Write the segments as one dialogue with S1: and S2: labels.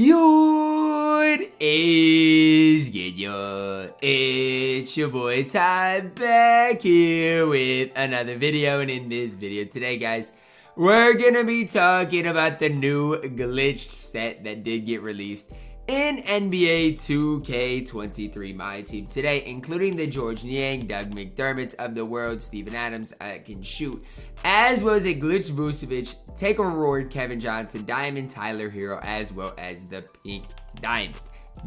S1: What is good, y'all? It's your boy Ty back here with another video, and in this video today, guys, we're gonna be talking about the new glitched set that did get released in NBA 2K23 MyTEAM today, including the Georges Niang, Doug McDermott of the world, Steven Adams can shoot, as well as a glitched Vucevic, takeover reward Kevin Johnson, diamond Tyler Herro, as well as the pink diamond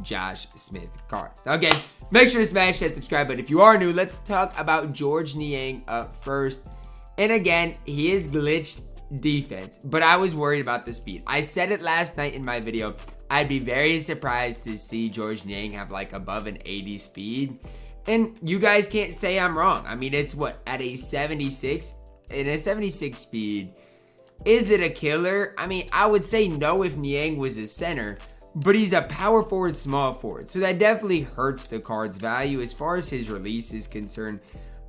S1: Josh Smith card. Okay, make sure to smash that subscribe button if you are new. Let's talk about Georges Niang up first. And again, he is glitched defense, but I was worried about the speed. I said it last night in my video. I'd be very surprised to see Georges Niang have like above an 80 speed. And you guys can't say I'm wrong. I mean, it's what, at a 76? In a 76 speed, is it a killer? I mean, I would say no if Niang was a center, but he's a power forward, small forward. So that definitely hurts the card's value. As far as his release is concerned,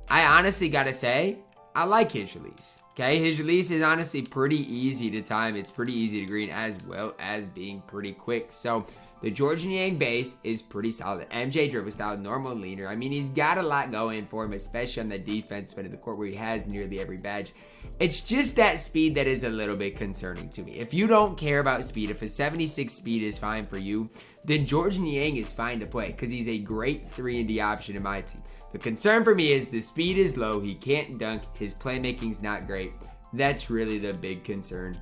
S1: I honestly gotta say, I like his release. Okay, his release is honestly pretty easy to time. It's pretty easy to green, as well as being pretty quick. So the Georges Niang base is pretty solid. MJ dribble style, normal leaner. I mean, he's got a lot going for him, especially on the defense end of the court where he has nearly every badge. It's just that speed that is a little bit concerning to me. If you don't care about speed, if a 76 speed is fine for you, then Georges Niang is fine to play because he's a great 3-and-D option in my team. The concern for me is the speed is low. He can't dunk. His playmaking's not great. That's really the big concern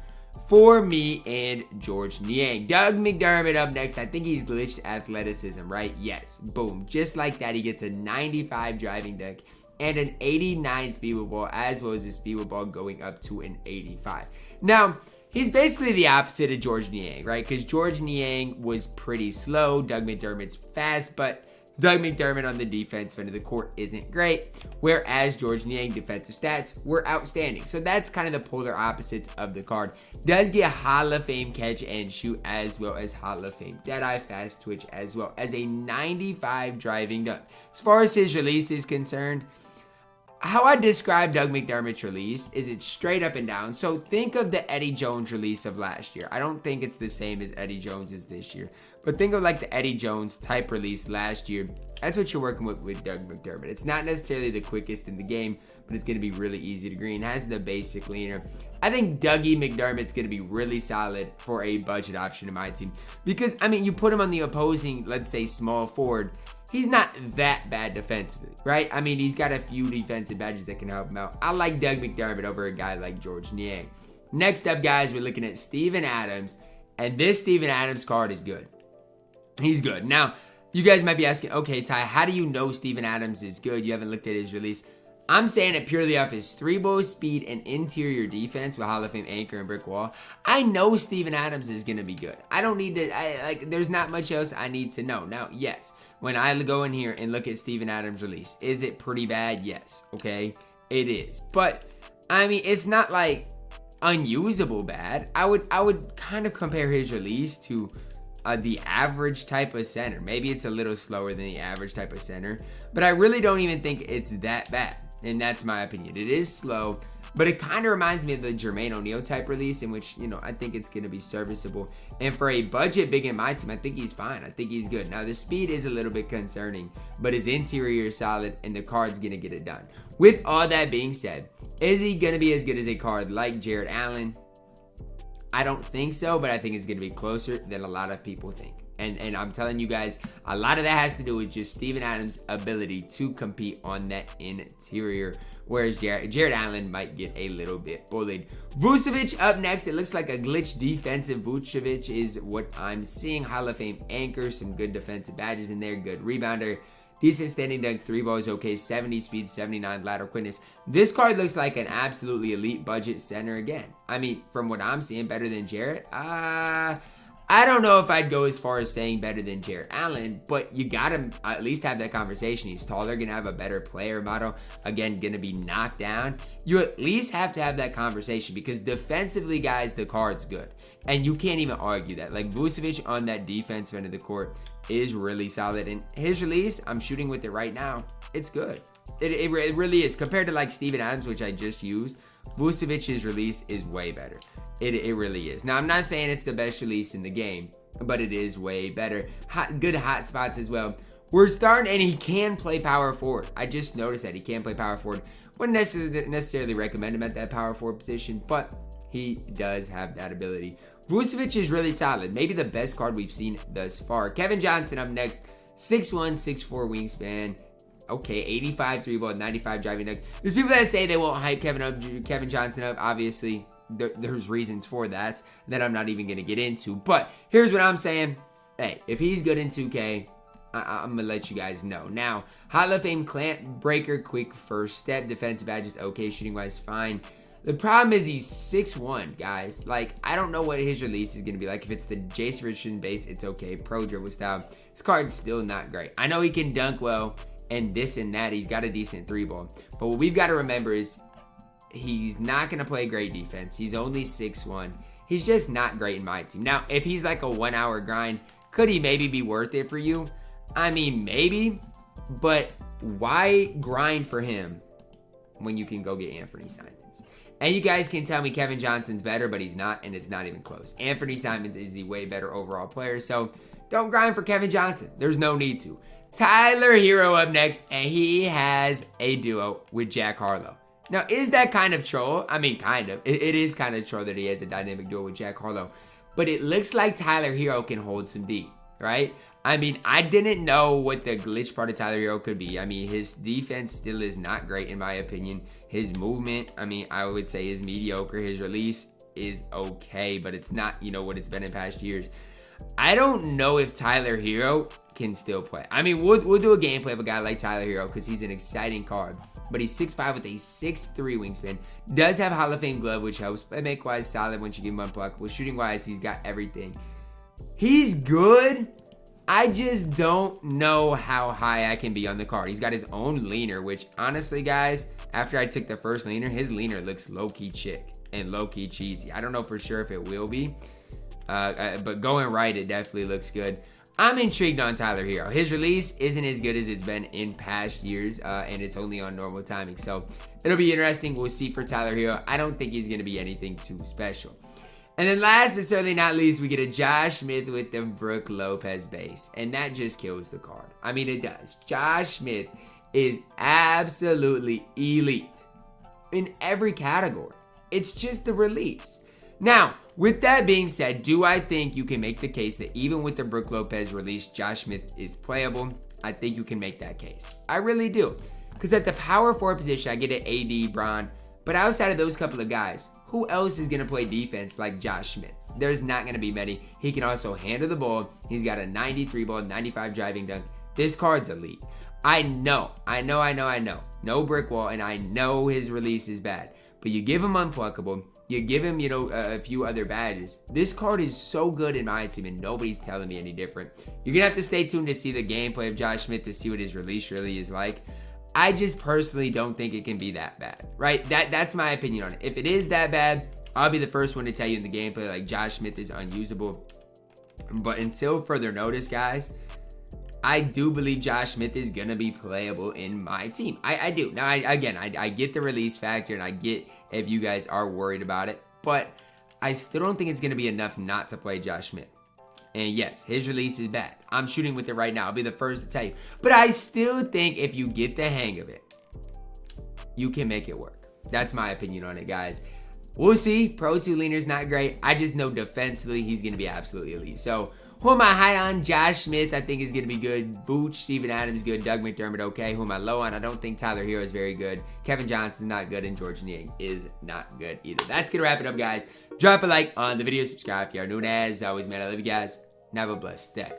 S1: for me and Georges Niang. Doug McDermott up next. I think he's glitched athleticism, right? Yes. Boom. Just like that, he gets a 95 driving dunk and an 89 speed with ball, as well as a speed with ball going up to an 85. Now, he's basically the opposite of Georges Niang, right? Because Georges Niang was pretty slow. Doug McDermott's fast, but Doug McDermott on the defense end of the court isn't great, whereas Georges Niang defensive stats were outstanding. So that's kind of the polar opposites of the card. Does get Hall of Fame catch and shoot, as well as Hall of Fame Deadeye fast twitch, as well as a 95 driving dunk. As far as his release is concerned, how I describe Doug McDermott's release is it's straight up and down. So think of the Eddie Jones release of last year. I don't think it's the same as Eddie Jones's this year, but think of like the Eddie Jones type release last year. That's what you're working with Doug McDermott. It's not necessarily the quickest in the game, but it's going to be really easy to green. Has the basic leaner. I think Dougie McDermott's going to be really solid for a budget option in my team because, I mean, you put him on the opposing, let's say, small forward. He's not that bad defensively, right? I mean, he's got a few defensive badges that can help him out. I like Doug McDermott over a guy like Georges Niang. Next up, guys, we're looking at Steven Adams, and this Steven Adams card is good. He's good. Now, you guys might be asking, okay, Ty, how do you know Steven Adams is good? You haven't looked at his release. I'm saying it purely off his 3-ball speed and interior defense with Hall of Fame anchor and brick wall. I know Steven Adams is going to be good. I don't need to, there's not much else I need to know. Now, yes, when I go in here and look at Steven Adams' release, is it pretty bad? Yes, okay, it is. But, I mean, it's not like unusable bad. I would kind of compare his release to the average type of center. Maybe it's a little slower than the average type of center, but I really don't even think it's that bad. And that's my opinion. It is slow, but it kind of reminds me of the Jermaine O'Neal type release, in which, you know, I think it's going to be serviceable. And for a budget big in my team, I think he's fine. I think he's good. Now, the speed is a little bit concerning, but his interior is solid, and the card's going to get it done. With all that being said, is he going to be as good as a card like Jarrett Allen? I don't think so, but I think it's going to be closer than a lot of people think. And I'm telling you guys, a lot of that has to do with just Steven Adams' ability to compete on that interior, whereas Jarrett Allen might get a little bit bullied. Vucevic up next. It looks like a glitch defensive Vucevic is what I'm seeing. Hall of Fame anchor, some good defensive badges in there, good rebounder. Decent standing dunk, 3-ball is okay, 70 speed, 79 lateral quickness. This card looks like an absolutely elite budget center again. I mean, from what I'm seeing, better than Jarrett. I don't know if I'd go as far as saying better than Jarrett Allen, but you gotta at least have that conversation. He's taller, gonna have a better player model. Again, gonna be knocked down. You at least have to have that conversation because defensively, guys, the card's good. And you can't even argue that. Like, Vucevic on that defensive end of the court is really solid. And his release, I'm shooting with it right now. It's good. It really is. Compared to like Steven Adams, which I just used, Vucevic's release is way better. It really is. Now, I'm not saying it's the best release in the game, but it is way better. Good hot spots as well. We're starting, and he can play power forward. I just noticed that he can play power forward. Wouldn't necessarily recommend him at that power forward position, but he does have that ability. Vucevic is really solid. Maybe the best card we've seen thus far. Kevin Johnson up next. 6'1", 6'4" wingspan. Okay, 85 3-ball, 95 driving dunk. There's people that say they won't hype Kevin Johnson up. Obviously, there's reasons for that I'm not even going to get into. But here's what I'm saying. Hey, if he's good in 2K, I'm going to let you guys know. Now, Hall of Fame clamp breaker, quick first step, defensive badges, okay, shooting-wise, fine. The problem is he's 6'1", guys. Like, I don't know what his release is going to be like. If it's the Jason Richardson base, it's okay. Pro dribble style. His card's still not great. I know he can dunk well and this and that. He's got a decent 3-ball. But what we've got to remember is he's not going to play great defense. He's only 6'1". He's just not great in my team. Now, if he's like a 1-hour grind, could he maybe be worth it for you? I mean, maybe. But why grind for him when you can go get Anthony Simons? And you guys can tell me Kevin Johnson's better, but he's not, and it's not even close. Anthony Simons is the way better overall player, so don't grind for Kevin Johnson. There's no need to. Tyler Herro up next, and he has a duo with Jack Harlow. Now, is that kind of troll? I mean, kind of. It is kind of troll that he has a dynamic duo with Jack Harlow. But it looks like Tyler Herro can hold some D, right? I mean, I didn't know what the glitch part of Tyler Herro could be. I mean, his defense still is not great in my opinion. His movement, I mean, I would say is mediocre. His release is okay, but it's not, you know, what it's been in past years. I don't know if Tyler Herro can still play. I mean, we'll do a gameplay of a guy like Tyler Herro because he's an exciting card. But he's 6'5" with a 6'3" wingspan. Does have Hall of Fame glove, which helps. Make-wise solid once you give him unblockable. Shooting-wise, he's got everything. He's good. I just don't know how high I can be on the card. He's got his own leaner, which honestly, guys, after I took the first leaner, his leaner looks low-key chick and low-key cheesy. I don't know for sure if it will be, but going right, it definitely looks good. I'm intrigued on Tyler Herro. His release isn't as good as it's been in past years, and it's only on normal timing. So it'll be interesting. We'll see for Tyler Herro. I don't think he's going to be anything too special. And then last but certainly not least, we get a Josh Smith with the Brook Lopez base. And that just kills the card. I mean, it does. Josh Smith is absolutely elite in every category. It's just the release. Now, with that being said, do I think you can make the case that even with the Brook Lopez release, Josh Smith is playable? I think you can make that case. I really do. Because at the power forward position, I get an AD, Bron. But outside of those couple of guys, who else is going to play defense like Josh Smith? There's not going to be many. He can also handle the ball. He's got a 93 ball, 95 driving dunk. This card's elite. I know. No brick wall, and I know his release is bad. But you give him unpluckable. You give him, a few other badges. This card is so good in my team, and nobody's telling me any different. You're going to have to stay tuned to see the gameplay of Josh Smith to see what his release really is like. I just personally don't think it can be that bad, right? That's my opinion on it. If it is that bad, I'll be the first one to tell you in the gameplay, like, Josh Smith is unusable. But until further notice, guys, I do believe Josh Smith is going to be playable in my team. I do. Now, I get the release factor, and I get if you guys are worried about it. But I still don't think it's going to be enough not to play Josh Smith. And yes, his release is bad. I'm shooting with it right now. I'll be the first to tell you. But I still think if you get the hang of it, you can make it work. That's my opinion on it, guys. We'll see. Pro 2 leaner's not great. I just know defensively he's going to be absolutely elite. So, who am I high on? Josh Smith, I think, is going to be good. Vooch, Steven Adams, good. Doug McDermott, okay. Who am I low on? I don't think Tyler Herro is very good. Kevin Johnson's not good, and Georges Niang is not good either. That's going to wrap it up, guys. Drop a like on the video. Subscribe if you are new. And as always, man, I love you guys. And have a blessed day.